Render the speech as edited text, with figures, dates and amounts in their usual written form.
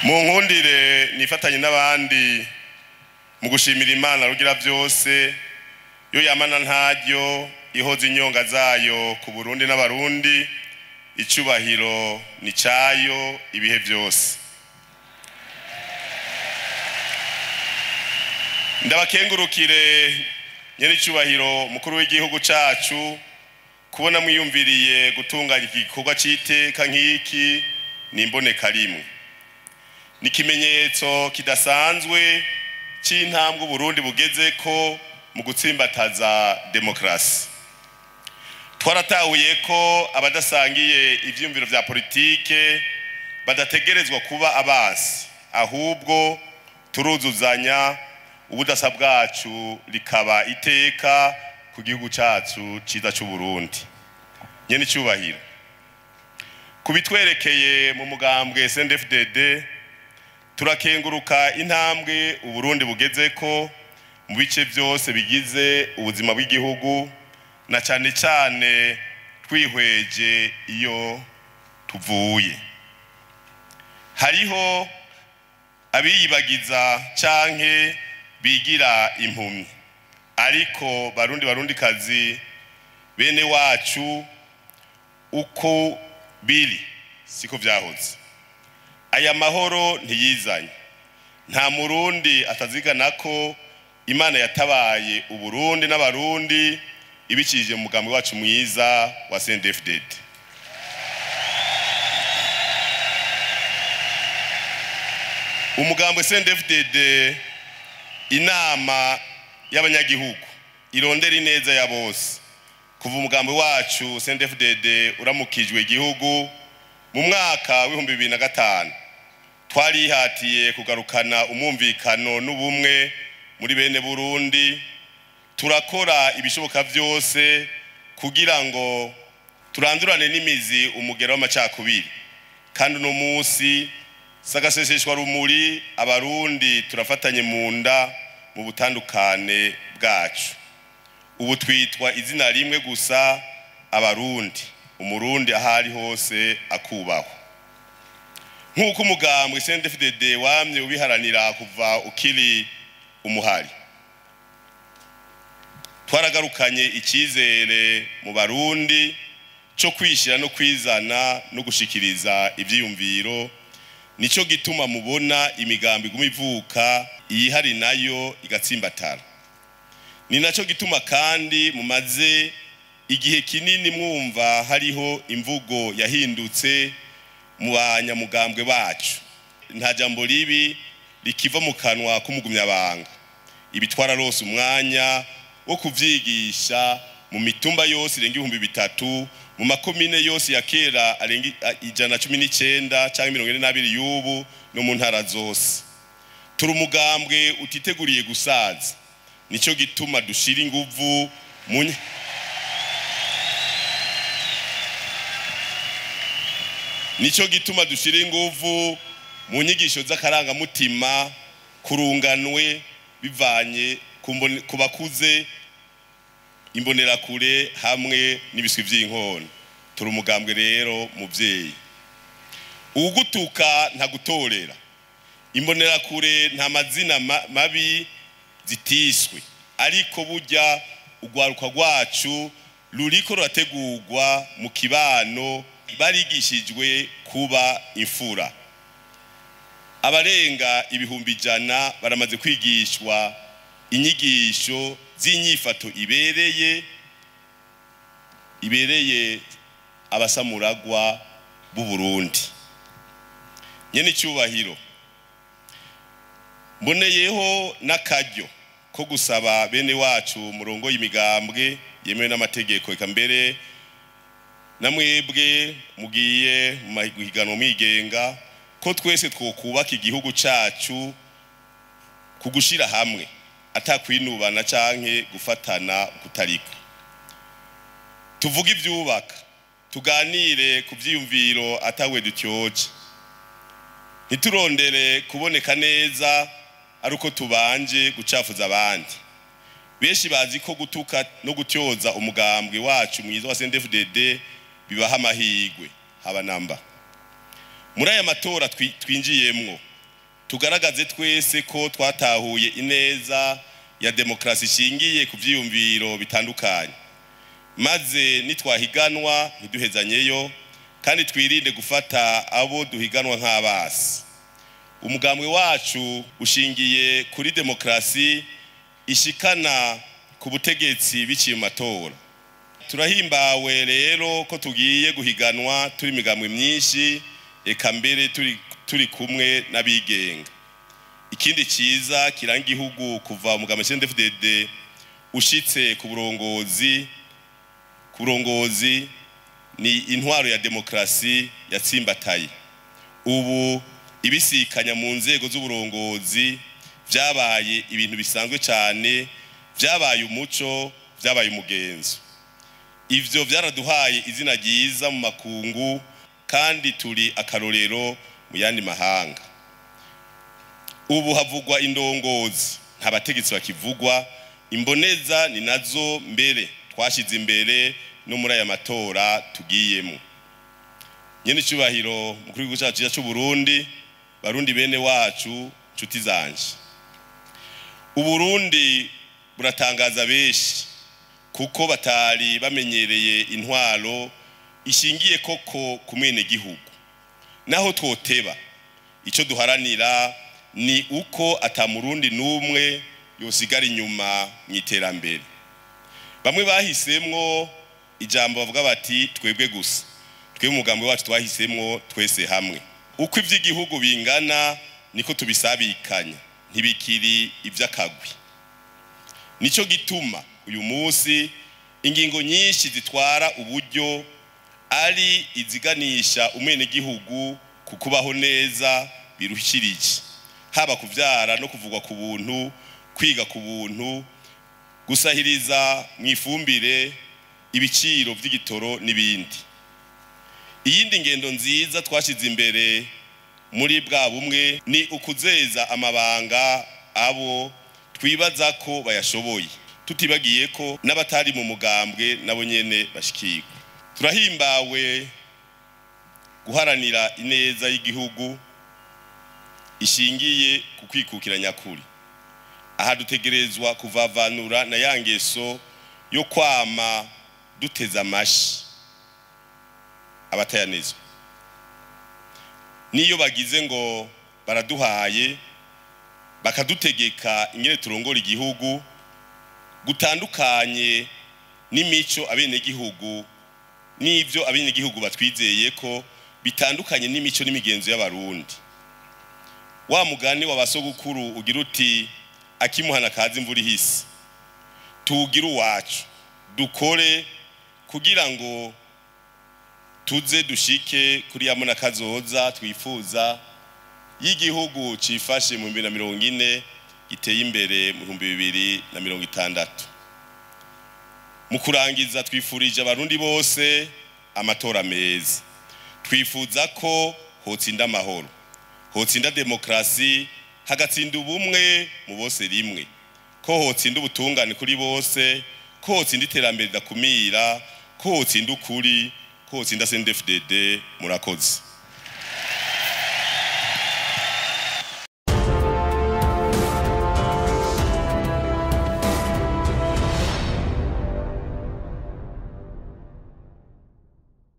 mu nkundire nifatanye n'abandi mu gushimira Imana rugira byose yo yamana ntaryo ihoza inyonga zayo ku Burundi n'abarundi icubahiro ni cayo ibihe byose. Ndabakengurukire nyene icubahiro mukuru w'igihugu cacu kubona mwiyumviriye gutunganya igikorwa c'iteka nk'iki nimboneka rimwe. Ni kimenyetso kidasanzwe c'intambwe Burundi bugezeko mu gutsimbataza demokrasi. Twaratahuye ko abadasangiye ivyumviro vya politike badategerezwa kuba abansi, ahubwo turuzuzanya ubudasa bwacu likaba iteka ku gihugu cacu ciza c'u Burundi. Nyene icubahiro kubitwerekeye mu mugambwe CNDD-FDD turakenguruka intambwe Uburundi bugezeko mu bice byose bigize ubuzima bw'igihugu, na cyane cyane twihweje iyo tuvuye. Hariho abiyibagiza canke bigira impumyi, ariko barundi kazi bene wacu uko biri siko vyahoze. Aya mahoro ntiyizanye, nta murundi atazigana ko Imana yatabaye Uburundi n'abarundi ibicishije mu mugambi wacu mwiza wa CNDD-FDD. Umugambi CNDD-FDD inama y'abanyagihugu irondera ineza ya bose. Kuva umugambi wacu CNDD-FDD uramukijwe igihugu mu mwaka w'2005 twarihatiye kugarukana umwumvikano n'ubumwe muri bene Burundi. Turakora ibishoboka byose kugira ngo turandurane n'imizi umugero w'amacakubiri, kandi no munsi sagaseseshwa rumuri abarundi turafatanye mu nda mu butandukane bwacu. Ubu twitwa izina rimwe gusa abarundi, umurundi ahari hose akubaho. Nk'uko umugambwe CNDD-FDD wamye ubiharanira kuva ukiri umuhari, twaragarukanye ikizere mu barundi cyo kwishira no kwizana no gushikiriza ivyiyumviro. Nico gituma mubona imigambi gumivuka iyihari nayo igatsimbatara. Ni naco gituma kandi mumaze igihe kinini mwumva hariho imvugo yahindutse mu banyamugambwe bacu. Nta jambo ribi likiva mu kanwa k'umugumyabanga. Ibi twararose umwanya wo kuvyigisha mu mitumba yose irenga 3,000, mu makomine yose ya kera arenga 119 canke 42 y'ubu no mu ntara zose. Turi umugambwe utiteguriye gusaza, nico gituma dushira inguvu mu nyigisho z'akaranga mutima kurunganwe bivanye kubakuze imbonerakure hamwe n'ibiswi vy'inkono. Turi umugambwe rero muvyeyi ugutuka nta gutorera, imbonerakure nta mazina mabi zitiswe, ariko burya ugwaruka rwacu ruriko rurategurwa mu kibano barigishijwe kuba imfura. Abarenga 100,000 baramaze kwigishwa inyigisho z'inyifato ibereye abasamuragwa b'u Burundi. Nyene icubahiro mboneyeho n'akaryo ko gusaba bene wacu murongo y'imigambwe yemewe n'amategeko, eka mbere namwebwe mugiye mu mahiganwa mwigenga, ko twese twokubaka igihugu cacu kugushira hamwe atakwinubana canke gufatana kutariko. Tuvuga ivyubaka, tuganire ku vyiyumviro atawe dutyoje, ntiturondere kuboneka neza aruko tubanje gucafuza abandi. Benshi bazi ko gutuka no gutyoza umugambwe wacu mwiza wa CNDD-FDD bibaha amahigwe haba namba. Muri aya matora twinjiyemwo tugaragaze twese ko twatahuye ineza ya demokrasi ishingiye ku vyiyumviro bitandukanye, maze nitwahiganwa ntiduhezanyeyo kandi twirinde gufata abo duhiganwa nk'abasi. Umugambwe wacu ushingiye kuri demokrasi ishikana ku butegetsi biciye matora. Turahimbawe rero ko tugiye guhiganwa turi imigambwe myinshi, eka mbere turi kumwe n'abigenga. Ikindi ciza kiranga igihugu kuva umugambwe CNDD-FDD ushitse ku burongozi ni intwaro ya demokrasi yatsimbataye. Ubu ibisikanya mu nzego z'uburongozi vyabaye ibintu bisanzwe cyane, vyabaye umuco, vyabaye umugenzo. Ivyo vyaraduhaye izina ryiza mu makungu kandi turi akarorero mu yandi mahanga. Ubu havugwa indongozi, nta bategetsi bakivugwa, imboneza ni nazo mbere twashize imbere no muri aya matora tugiyemo. Nyene cyubahiro mukuru w'igihugu cyacu cy'u Burundi, barundi bene wacu, nshuti zanje. Uburundi buratangaza benshi kuko batari bamenyereye intwaro ishingiye koko ku mwene gihugu. Naho twoteba, ico duharanira ni uko atamurundi numwe yosigara inyuma mu iterambere. Bamwe bahisemwo ijambo bavuga bati twebwe gusa. Twe umugambwe wacu twahisemwo twese hamwe. Uko ivy'igihugu bingana niko tubisabikanya, ntibikiri ivy'akagwi. Nico gituma uyu munsi ingingo nyinshi zitwara uburyo ari iziganisha umwene gihugu kukubaho neza birushirije, haba kuvyara no kuvugwa ku buntu, kwiga ku buntu, gusahiriza mwifumbire, ibiciro vy'igitoro n'ibindi. Iyindi ngendo nziza twashize imbere muri bwa bumwe ni ukuzeza amabanga abo twibaza ko bayashoboye, tutibagiye ko n'abatari mu mugambwe nabo nyene bashikirwa. Turahimbawe guharanira ineza y'igihugu ishingiye ku kwikukira nyakuri. Aha dutegerezwa kuvavanura na yangeso yo kwama duteza amashi abatayanezwa. Niyo bagize ngo baraduhaye bakadutegeka ingene turongora igihugu, gutandukanye n'imico abene gihugu n'ivyo abene gihugu batwizeye ko bitandukanye n'imico n'imigenzo y'abarundi. Wa mugani w'abasogukuru ugira uti akimuhana kazi imvura ihise. Tugira uwacu, dukore kugira ngo tuze dushike kuri ya muna kazoza twifuza y'igihugu cifashe mu 2040 giteye imbere mu 2060. Mu kurangiza twifurije abarundi bose amatora meza. Twifuza ko hotsinda amahoro, hotsinda demokrasi, hagatsinda ubumwe mu bose rimwe, ko hotsinda ubutungane kuri bose, ko hotsinda iterambere ridakumira, ko hotsinda ukuri, ko hotsinda CNDD-FDD. Murakoze.